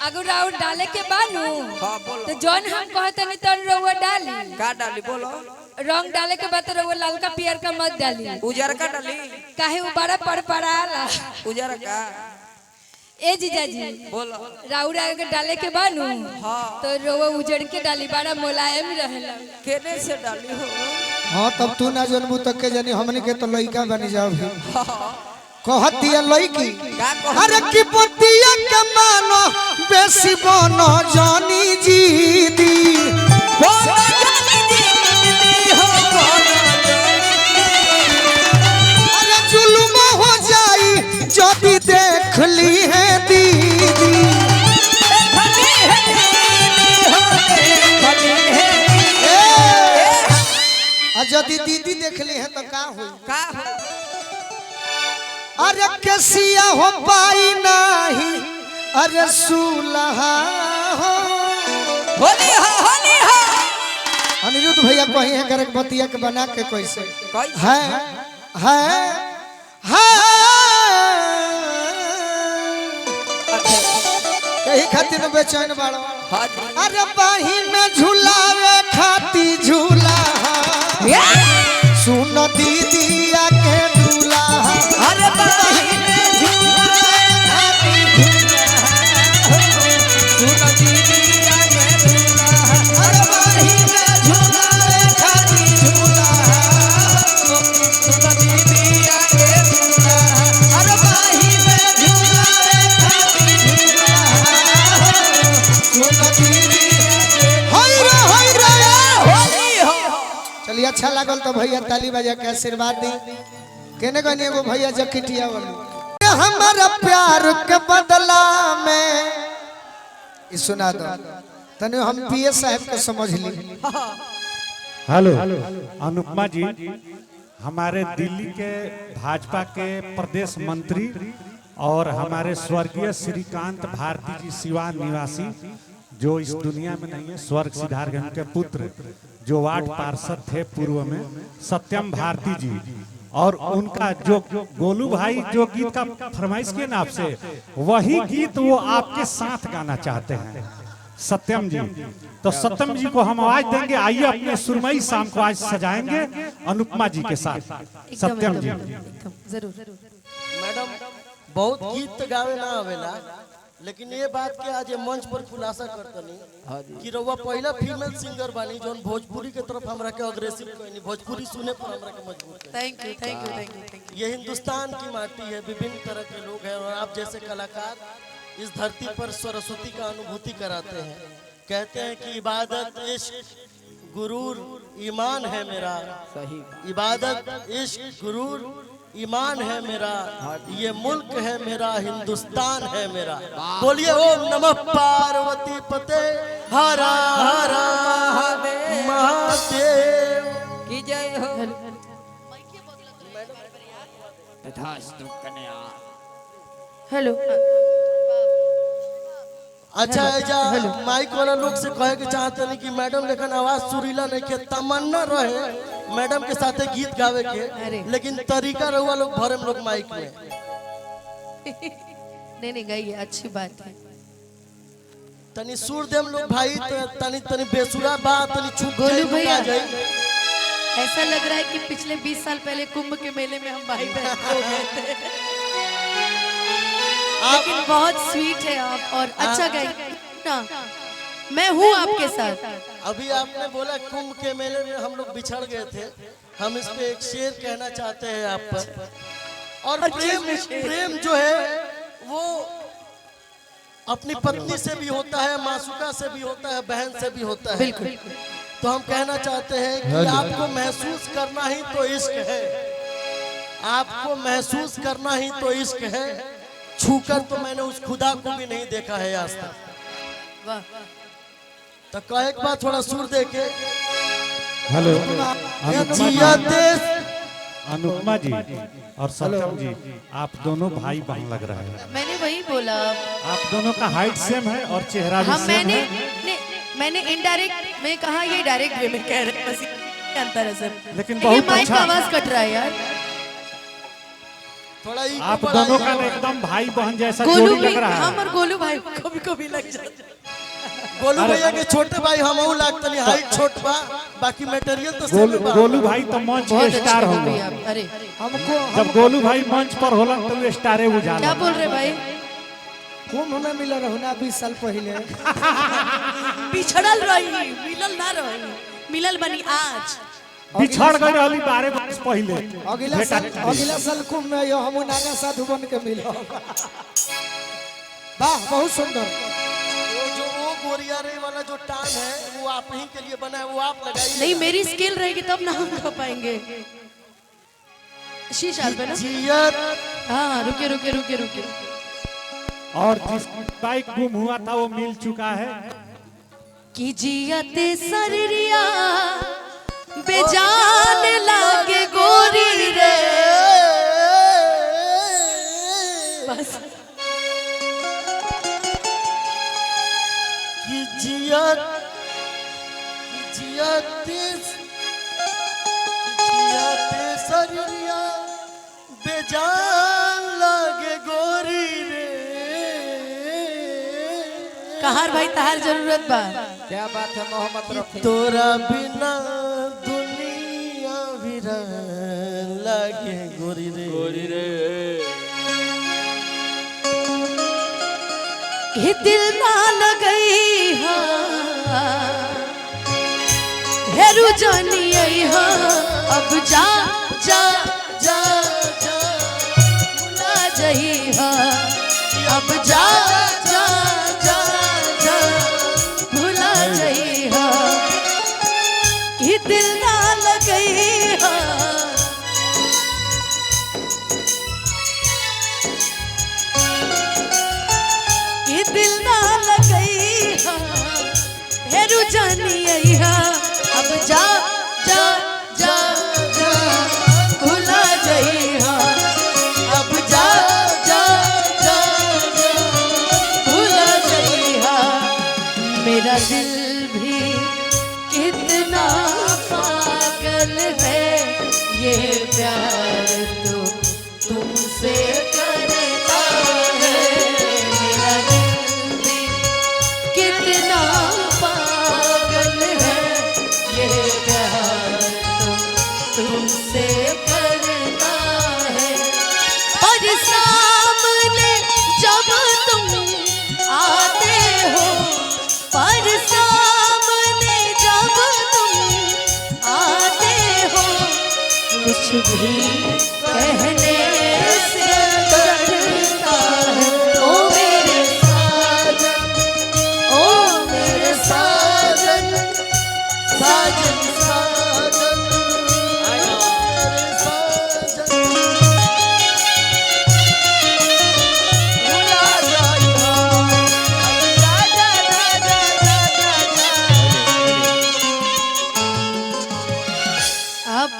अगर राउर डाले के बानू हां बोलो तो जौन हम कहते नहीं तो रउआ डाली का डाली बोलो रंग डाले के बाद रउआ लाल का पियर का मत डाली उजर का डाली काहे उ बड़ा पड़पड़ाला उजर का ए जीजाजी बोलो राउर अगर डाले के बानू हां तो रउआ उजड़ के डाली बड़ा मुलायम रहेला केने से डाली हो हाँ तब तू ना जनबू तक के जानी हमने के तो लइका बनी जाओ हां कहतिया लइकी का कह अरे की पतिया के मानो बेसी बनो जानी जीदी बोलो जानी दीदी हो अरे जुल्म हो जाई जदी देख ली है दीदी जदी दीदी देख ली है तो का हुई का हो अरे कैसिया हो पाई नहीं अरे सूलहा हो होली हो अनिरुद्ध भैया कही है करे बतिया के बना के कैसे कैसे है यही खातिर न बेचैन बाड़ो हां अरे बाही में झूलावे खाती झूला सुन दीदिया के झूला अरे बाही में झूलावे खाती झूला सुन दीदी आगे झूला अरे बाही में झूलावे खाती झूला सुन दीदी आगे झूला अरे बाही में झूलावे खाती झूला सुन दीदी होई रे होली हो चलिए अच्छा लागल तो भैया ताली बजा के आशीर्वाद दी केने कहनी एगो भैया जकिटिया वाली हमारा प्यार के बदला में ई सुना दो तने हम पीए साहब के समझ ली हेलो अनुपमा जी हमारे दिल्ली के भाजपा के प्रदेश मंत्री और हमारे स्वर्गीय श्रीकांत भारती जी सिवान निवासी जो इस दुनिया में नहीं है स्वर्ग सिद्धार्थ के पुत्र जो वार्ड पार्षद थे पूर्व में सत्यम भारती जी और उनका जो गोलू भाई जो गीत का फरमाइश किए ना आपसे वही गीत वो आपके साथ गाना चाहते हैं सत्यम जी तो सत्यम जी को हम आवाज देंगे आइए अपने सुरमई शाम को आज सजाएंगे अनुपमा जी के साथ सत्यम जी जरूर मैडम बहुत गीत तो गावे ना आवेला लेकिन ये बात के आज ये मंच पर खुलासा करतनी कि रउआ पहला फीमेल सिंगर बानी जोन भोजपुरी के तरफ हमरा के अग्रेसिव कहनी भोजपुरी सुने पर हमरा के मजबूर करनी। थैंक यू ये हिंदुस्तान की माटी है विभिन्न तरह के लोग हैं और आप जैसे कलाकार इस धरती पर सरस्वती का अनुभूति कराते हैं कहते हैं कि इबादत इश्क गुरूर ईमान है मेरा सही इबादत इश्क गुरूर ईमान है मेरा ये मुल्क है मेरा हिंदुस्तान है मेरा बोलिए ओम नमः पार्वती पते हरा हरा महादेव की जय हो तथास्तु कन्या हेलो अच्छा एजा माइक वाला लोग से कहे के चाहते नहीं कि मैडम लेकिन आवाज सुरीला नहीं के तमन्ना रहे मैडम के साथ गीत गावे के लेकिन तरीका रहुआ लोग भरे लोग माइक में नहीं गई अच्छी बात है तनी सुर देम लोग भाई तनी तनी बेसुरा बात तनी छुप गोलू भैया जाए ऐसा लग रहा है कि पिछले 20 साल पहले कुंभ के मेले में हम भाई बहन हो गए थे लेकिन बहुत स्वीट है आप और अच्छा गाई ना मैं हूँ आपके साथ अभी आपने बोला कुंभ के मेले में हम लोग बिछड़ गए थे हम इस पे एक शेर कहना चाहते हैं आप पर और प्रेम जो है वो अपनी पत्नी से भी होता है मासूका से भी होता है बहन से भी होता है बिल्कुल तो हम कहना चाहते हैं कि आपको महसूस करना ही तो इश्क है आपको महसूस करना ही तो इश्क है छूकर तो मैंने उस खुदा को भी नहीं देखा है आज तक वाह तो कहे एक बार थोड़ा सुर दे के हेलो जिया देश अनुपमा जी और सत्यम जी आप दोनों भाई बहन लग रहे हैं मैंने वही बोला आप दोनों का हाइट सेम है और चेहरा भी हम सेम है मैंने इनडायरेक्ट में कहा ये डायरेक्ट वे में कह रहे हैं बस। अंतर है सर, लेकिन ये बहुत माइक का अच्छा आवाज कट रहा है यार। थोड़ा ईगो आप बढ़ाइए। दोनों का ना एकदम भाई बहन जैसा गोलू जोड़ी भी लग रहा हम है। और गोलू भाई कभी कभी लग जाते हैं। गोलू भैया के छोटे भाई हमहू लागतनी, हाइट छोट बा, बाकी मटेरियल तो सेम बा। गोलू भाई तो मंच बहुत के अच्छे स्टार हो होंगे। भैया आप। अरे हमको जब गोलू भाई मंच पर होला तो वो स्टारे बुझा क्या बोल रहे भाई? कुंभ में मिला रहू ना 20 साल पहले। पिछड़ल रही, मिलल ना रही, मिलल बनी आज। बिछड़ गई रहली 12 वर्ष पहले। अगला साल कुंभ में यो हम नागा साधु बन के मिलो। वाह बहुत सुंदर। वो गोरियारे वाला जो टान है वो आप ही के लिए बना है, वो आप लगाइए। नहीं मेरी स्किल रहेगी तब ना हम कर पाएंगे। शीशा पे ना। जियत हाँ रुके रुके रुके रुके। और जिस बाइक गुम हुआ था वो मिल चुका है। कि जियते सररिया बेजान लागे गोरी रे। बस कि जियत सरिया बेजान लागे गोरी रे। कहार भाई तहार जरूरत बा। क्या बात है मोहम्मद रफी? तोरा बिना दुनिया वीरान लागे गोरी रे। ये दिल ना लगई हाँ हेरू जानी आई हाँ अब जा जा जा जा भुला जही हाँ अब जा जा जा जा भुला जही हाँ ये दिल ना लगई हाँ ये दिल ना लगई हाँ हेरू जानी आई हाँ अब जा जा जा जा भुला जई हाँ अब जा जा जा जा भुला जई हाँ मेरा दिल भी कितना पागल है ये प्यार तो तुमसे करता है मेरा दिल भी कितना पागल है ये प्यार तो तुमसे करता है और सामने जब तुम आते हो पर सामने जब तुम आते हो कुछ भी कहने से डरता है ओ मेरे साजन ओ मेरे साजन साजन साजन मेरे साजन भुला जाई आप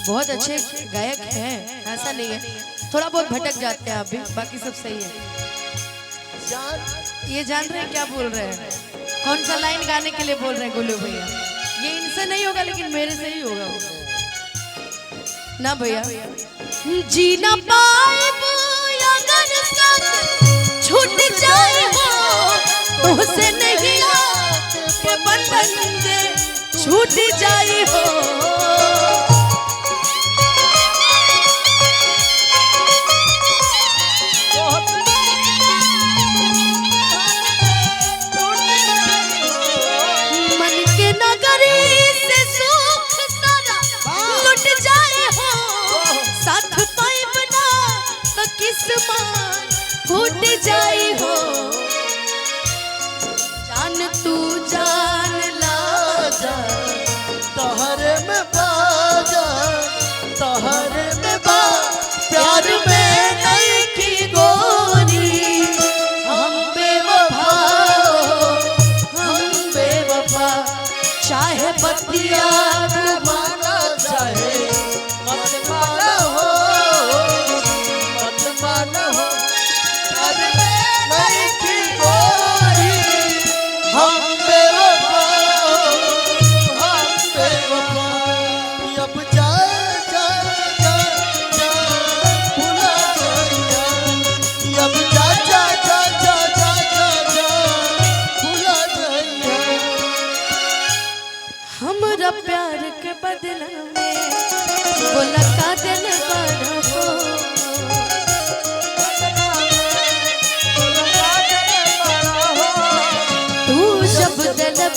बहुत अच्छे गायक हैं ऐसा नहीं है थोड़ा बहुत भटक जाते हैं आप भी बाकी सब सही है जान ये जान रहे हैं क्या बोल रहे हैं कौन सा लाइन गाने के लिए बोल रहे हैं गोलू भैया ये इनसे नहीं होगा लेकिन मेरे से ही होगा वो। ना भैया जी ना पाए अगर साथ छूट जाए हो तो से नहीं के बंधन से छूट जाए हो मन के नगरी से सुख सारा लुट जाए हो साथ पाए बना तो किस्मत फूट जाए हो जान तू जान ला जा तोहरे में बार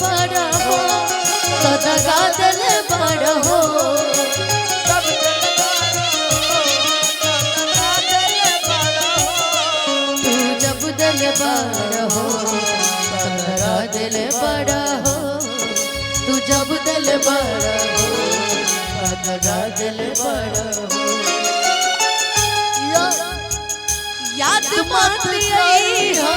बड़ा हो तो दगा दिल बड़ा हो तू जब दिल बड़ा हो तो दगा दिल बड़ा हो तू जब दिल बड़ा हो तो दगा दिल बड़ा हो याद मत आई हो